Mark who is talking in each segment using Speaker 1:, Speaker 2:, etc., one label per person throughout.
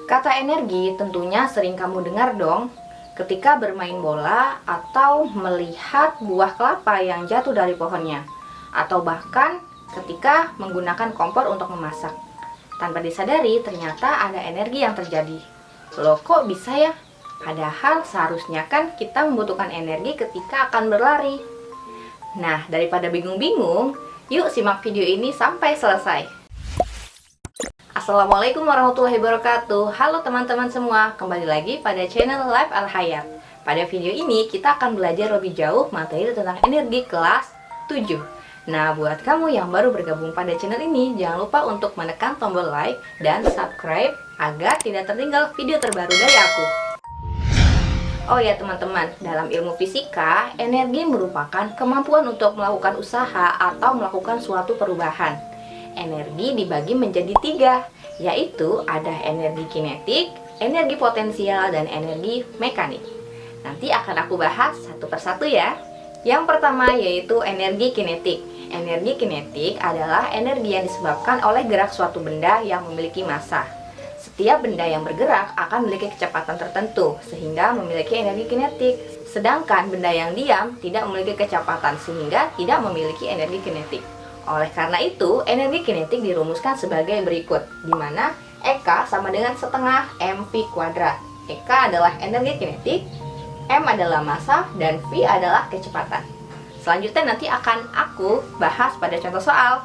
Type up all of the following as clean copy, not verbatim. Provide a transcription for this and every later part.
Speaker 1: Kata energi tentunya sering kamu dengar dong ketika bermain bola atau melihat buah kelapa yang jatuh dari pohonnya, atau bahkan ketika menggunakan kompor untuk memasak. Tanpa disadari ternyata ada energi yang terjadi. Loh, kok bisa ya? Padahal seharusnya kan kita membutuhkan energi ketika akan berlari. Nah, daripada bingung-bingung, yuk simak video ini sampai selesai. Assalamualaikum warahmatullahi wabarakatuh. Halo teman-teman semua, kembali lagi pada channel Life Al Hayat. Pada video ini kita akan belajar lebih jauh materi tentang energi kelas 7. Nah, buat kamu yang baru bergabung pada channel ini, jangan lupa untuk menekan tombol like dan subscribe agar tidak tertinggal video terbaru dari aku. Oh ya teman-teman, dalam ilmu fisika, energi merupakan kemampuan untuk melakukan usaha atau melakukan suatu perubahan. Energi dibagi menjadi 3, yaitu ada energi kinetik, energi potensial, dan energi mekanik. Nanti akan aku bahas satu persatu ya. Yang pertama yaitu energi kinetik. Energi kinetik adalah energi yang disebabkan oleh gerak suatu benda yang memiliki massa. Setiap benda yang bergerak akan memiliki kecepatan tertentu sehingga memiliki energi kinetik. Sedangkan benda yang diam tidak memiliki kecepatan sehingga tidak memiliki energi kinetik. Oleh karena itu, energi kinetik dirumuskan sebagai berikut, di mana EK sama dengan setengah mv kuadrat. EK adalah energi kinetik, M adalah massa, dan V adalah kecepatan. Selanjutnya nanti akan aku bahas pada contoh soal.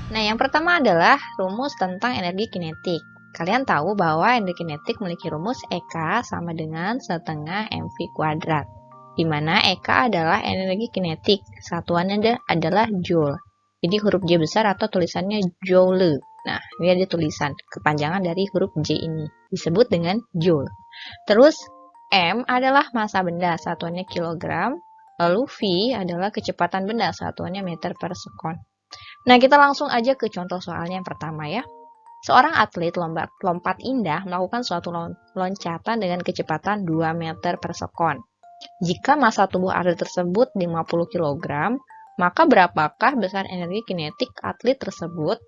Speaker 2: Nah, yang pertama adalah rumus tentang energi kinetik. Kalian tahu bahwa energi kinetik memiliki rumus EK sama dengan setengah mv kuadrat, di mana EK adalah energi kinetik, satuannya adalah joule. Jadi huruf J besar atau tulisannya joule. Nah, ini ada tulisan kepanjangan dari huruf J ini, disebut dengan joule. Terus M adalah massa benda, satuannya kilogram. Lalu V adalah kecepatan benda, satuannya meter per sekon. Nah, kita langsung aja ke contoh soalnya yang pertama ya. Seorang atlet lompat indah melakukan suatu loncatan dengan kecepatan 2 meter per sekon. Jika massa tubuh atlet tersebut 50 kg, maka berapakah besar energi kinetik atlet tersebut?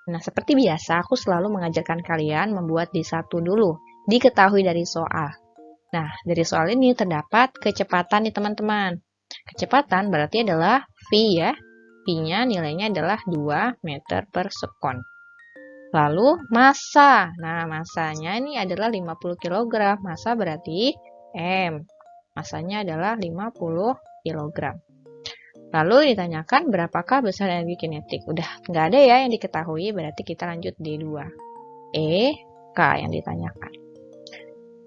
Speaker 2: Nah, seperti biasa, aku selalu mengajarkan kalian membuat D1 dulu, diketahui dari soal. Nah, dari soal ini terdapat kecepatan nih teman-teman. Kecepatan berarti adalah V ya. V-nya nilainya adalah 2 meter per sekon. Lalu massa. Nah, massanya ini adalah 50 kg. Massa berarti M. Massanya adalah 50 kg. Lalu ditanyakan berapakah besar energi kinetik. Udah nggak ada ya yang diketahui, berarti kita lanjut D2. K yang ditanyakan.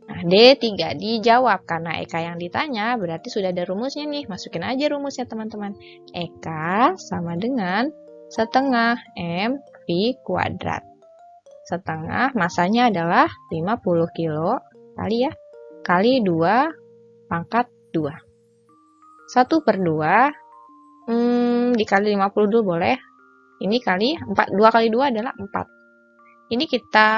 Speaker 2: Nah, D3 dijawab karena EK yang ditanya berarti sudah ada rumusnya nih. Masukin aja rumusnya teman-teman. EK sama dengan setengah mv kuadrat. Setengah massanya adalah 50 kilo kali ya. Kali 2 pangkat 2. 1 per 2 dikali 50 dulu boleh. Ini kali 4. 2 kali 2 adalah 4. Ini kita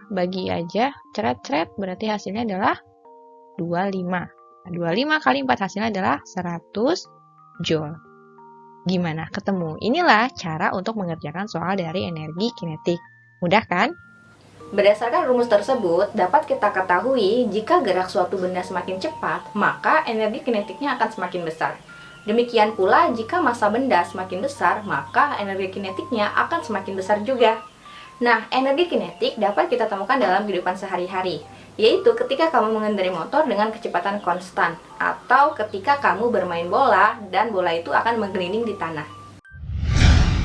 Speaker 2: bagi aja, ceret-ceret, berarti hasilnya adalah 25. Nah, 25 kali 4 hasilnya adalah 100 joule. Gimana? Ketemu? Inilah cara untuk mengerjakan soal dari energi kinetik. Mudah kan?
Speaker 1: Berdasarkan rumus tersebut, dapat kita ketahui jika gerak suatu benda semakin cepat, maka energi kinetiknya akan semakin besar. Demikian pula jika massa benda semakin besar, maka energi kinetiknya akan semakin besar juga. Nah, energi kinetik dapat kita temukan dalam kehidupan sehari-hari, yaitu ketika kamu mengendarai motor dengan kecepatan konstan, atau ketika kamu bermain bola dan bola itu akan menggelinding di tanah.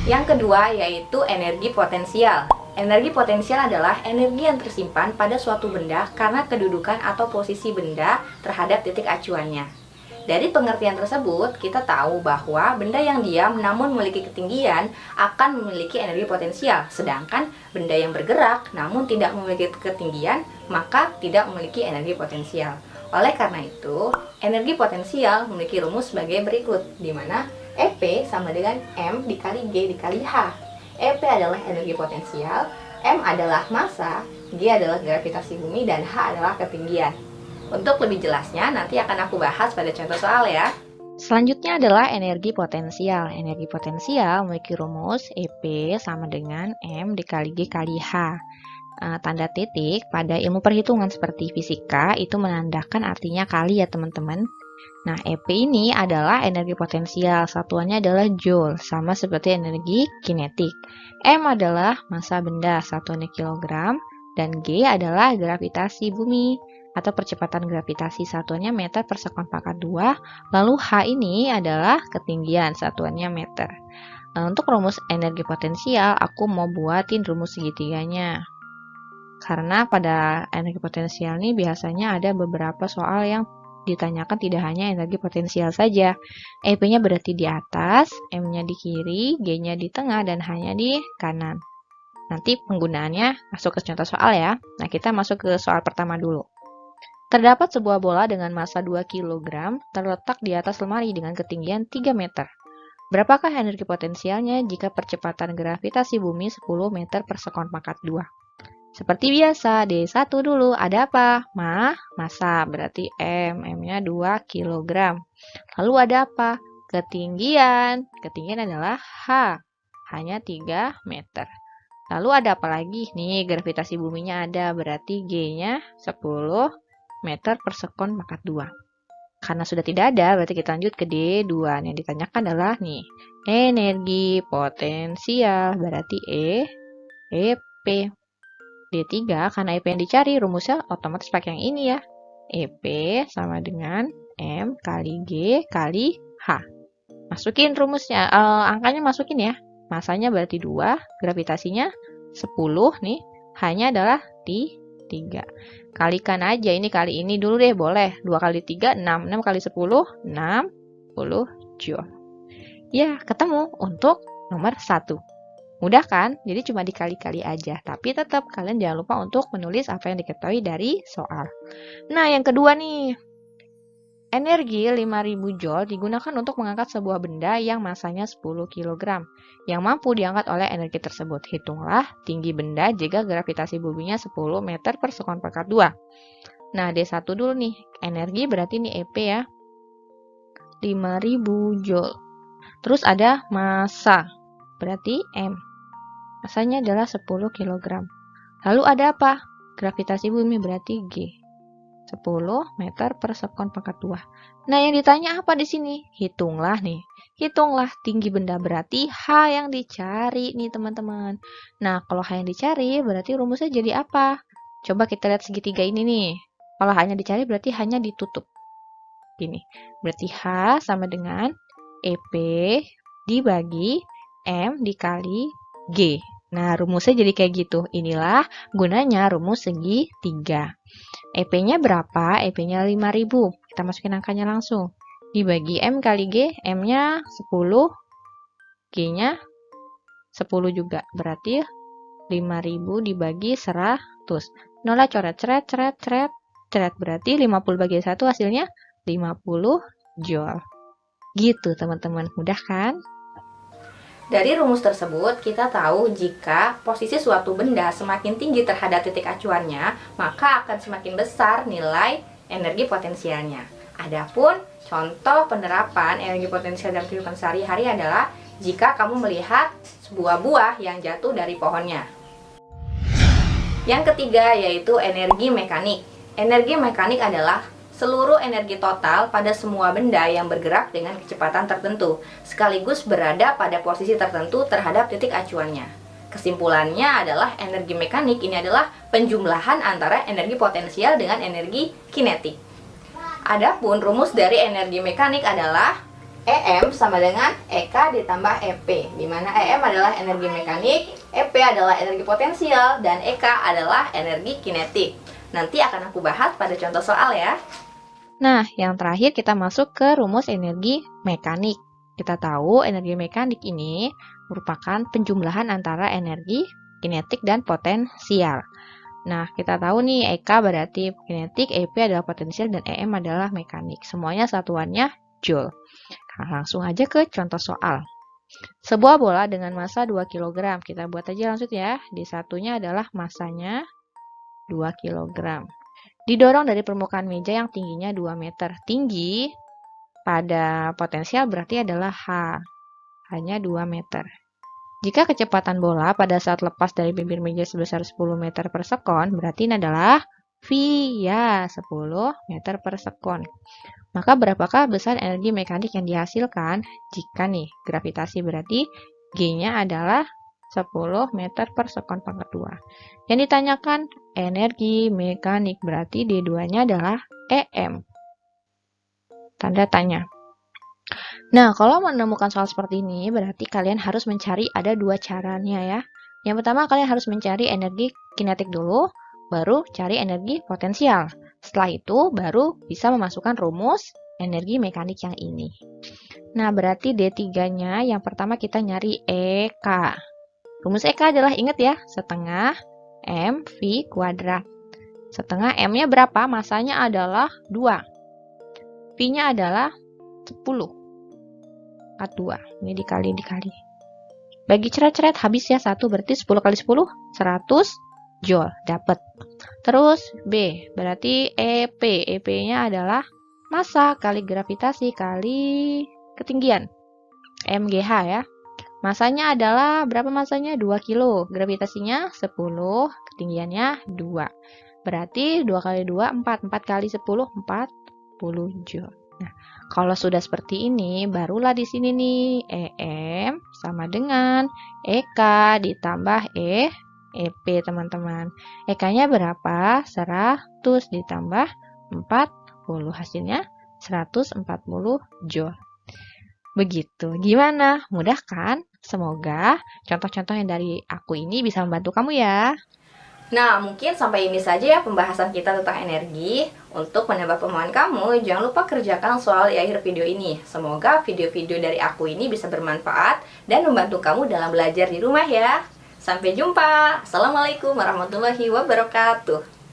Speaker 1: Yang kedua yaitu energi potensial. Energi potensial adalah energi yang tersimpan pada suatu benda karena kedudukan atau posisi benda terhadap titik acuannya. Dari pengertian tersebut, kita tahu bahwa benda yang diam namun memiliki ketinggian akan memiliki energi potensial, sedangkan benda yang bergerak namun tidak memiliki ketinggian, maka tidak memiliki energi potensial. Oleh karena itu, energi potensial memiliki rumus sebagai berikut, di mana EP sama dengan M dikali G dikali H. EP adalah energi potensial, M adalah massa, G adalah gravitasi bumi, dan H adalah ketinggian. Untuk lebih jelasnya, nanti akan aku bahas pada contoh soal ya.
Speaker 2: Selanjutnya adalah energi potensial. Energi potensial memiliki rumus EP sama dengan M dikali G kali H. Tanda titik pada ilmu perhitungan seperti fisika itu menandakan artinya kali ya teman-teman. Nah, EP ini adalah energi potensial, satuannya adalah joule, sama seperti energi kinetik. M adalah massa benda, satuannya kilogram, dan G adalah gravitasi bumi atau percepatan gravitasi, satuannya meter per sekon pangkat 2. Lalu H ini adalah ketinggian, satuannya meter. Nah, untuk rumus energi potensial, aku mau buatin rumus segitiganya. Karena pada energi potensial ini biasanya ada beberapa soal yang ditanyakan tidak hanya energi potensial saja. EP-nya berarti di atas, M-nya di kiri, G-nya di tengah, dan H-nya di kanan. Nanti penggunaannya masuk ke contoh soal ya. Nah, kita masuk ke soal pertama dulu. Terdapat sebuah bola dengan massa 2 kg terletak di atas lemari dengan ketinggian 3 meter. Berapakah energi potensialnya jika percepatan gravitasi bumi 10 meter per sekon pangkat 2? Seperti biasa, D1 dulu. Ada apa? Massa, berarti M. M-nya 2 kg. Lalu ada apa? Ketinggian. Ketinggian adalah H. Hanya 3 meter. Lalu ada apa lagi? Nih, gravitasi buminya ada. Berarti G-nya 10 meter per sekon pangkat 2. Karena sudah tidak ada, berarti kita lanjut ke D2. Yang ditanyakan adalah nih, energi potensial. Berarti EP. D3, karena EP yang dicari, rumusnya otomatis pakai yang ini ya. EP sama dengan M kali G kali H. Masukin rumusnya, angkanya masukin ya. Masanya berarti 2, gravitasinya 10 nih. H-nya adalah 3. Kalikan aja, ini kali ini dulu deh, boleh. 2 kali 3, 6. 6 kali 10, 60 joule. Ya, ketemu untuk nomor 1. Mudah kan? Jadi cuma dikali-kali aja. Tapi tetap kalian jangan lupa untuk menulis apa yang diketahui dari soal. Nah, yang kedua nih. Energi 5000 joule digunakan untuk mengangkat sebuah benda yang masanya 10 kg. Yang mampu diangkat oleh energi tersebut. Hitunglah tinggi benda jika gravitasi buminya 10 meter per sekon pangkat 2. Nah, D1 dulu nih. Energi berarti nih EP ya. 5000 joule. Terus ada massa. Berarti M. Massanya adalah 10 kg. Lalu ada apa? Gravitasi bumi berarti G. 10 meter per sekon pangkat 2. Nah, yang ditanya apa di sini? Hitunglah nih. Hitunglah tinggi benda berarti H yang dicari nih teman-teman. Nah, kalau H yang dicari berarti rumusnya jadi apa? Coba kita lihat segitiga ini nih. Kalau H-nya dicari berarti hanya ditutup. Gini. Berarti H sama dengan EP dibagi M dikali G. Nah, rumusnya jadi kayak gitu. Inilah gunanya rumus segitiga. EP-nya berapa? EP-nya 5000. Kita masukin angkanya langsung. Dibagi M kali G, M-nya 10, G-nya 10 juga. Berarti 5000 dibagi 100. Nolnya coret, ceret. Berarti 50 bagi 1 hasilnya 50 joule. Gitu teman-teman. Mudah kan?
Speaker 1: Dari rumus tersebut, kita tahu jika posisi suatu benda semakin tinggi terhadap titik acuannya, maka akan semakin besar nilai energi potensialnya. Adapun contoh penerapan energi potensial dalam kehidupan sehari-hari adalah jika kamu melihat sebuah buah yang jatuh dari pohonnya. Yang ketiga yaitu energi mekanik. Energi mekanik adalah seluruh energi total pada semua benda yang bergerak dengan kecepatan tertentu, sekaligus berada pada posisi tertentu terhadap titik acuannya. Kesimpulannya adalah energi mekanik ini adalah penjumlahan antara energi potensial dengan energi kinetik. Adapun rumus dari energi mekanik adalah EM sama dengan EK ditambah EP, di mana EM adalah energi mekanik, EP adalah energi potensial, dan EK adalah energi kinetik. Nanti akan aku bahas pada contoh soal ya.
Speaker 2: Nah, yang terakhir kita masuk ke rumus energi mekanik. Kita tahu energi mekanik ini merupakan penjumlahan antara energi kinetik dan potensial. Nah, kita tahu nih EK berarti kinetik, EP adalah potensial, dan EM adalah mekanik. Semuanya satuannya joule. Nah, langsung aja ke contoh soal. Sebuah bola dengan massa 2 kg. Kita buat aja langsung ya. D1-nya adalah massanya 2 kg. Didorong dari permukaan meja yang tingginya 2 meter. Tinggi pada potensial berarti adalah H. Hanya 2 meter. Jika kecepatan bola pada saat lepas dari bibir meja sebesar 10 meter per sekon, berarti ini adalah V ya, 10 meter per sekon. Maka berapakah besar energi mekanik yang dihasilkan jika nih gravitasi berarti G-nya adalah 10 meter per sekon pangkat 2. Yang ditanyakan energi mekanik berarti D2-nya adalah EM. Tanda tanya. Nah, kalau menemukan soal seperti ini, berarti kalian harus mencari ada dua caranya ya. Yang pertama, kalian harus mencari energi kinetik dulu, baru cari energi potensial. Setelah itu, baru bisa memasukkan rumus energi mekanik yang ini. Nah, berarti D3-nya yang pertama kita nyari EK. Rumus EK adalah, ingat ya, setengah mv kuadrat. Setengah M-nya berapa? Masanya adalah 2. V-nya adalah 10. 2. Ini dikali. Bagi ceret-ceret habis ya 1, berarti 10 kali 10, 100 joule. Dapat. Terus B, berarti EP. EP-nya adalah massa kali gravitasi kali ketinggian. MGH ya. Masanya adalah, berapa masanya? 2 kilo. Gravitasinya 10, ketinggiannya 2. Berarti 2 kali 2, 4. 4 kali 10, 40 joule. Nah, kalau sudah seperti ini, barulah di sini nih, EM sama dengan EK ditambah EP, teman-teman. EK-nya berapa? 100 ditambah 40. Hasilnya 140 joule. Begitu. Gimana? Mudah kan? Semoga contoh-contoh yang dari aku ini bisa membantu kamu ya.
Speaker 1: Nah, mungkin sampai ini saja ya pembahasan kita tentang energi. Untuk menambah pemahaman kamu, jangan lupa kerjakan soal di akhir video ini. Semoga video-video dari aku ini bisa bermanfaat dan membantu kamu dalam belajar di rumah ya. Sampai jumpa. Assalamualaikum warahmatullahi wabarakatuh.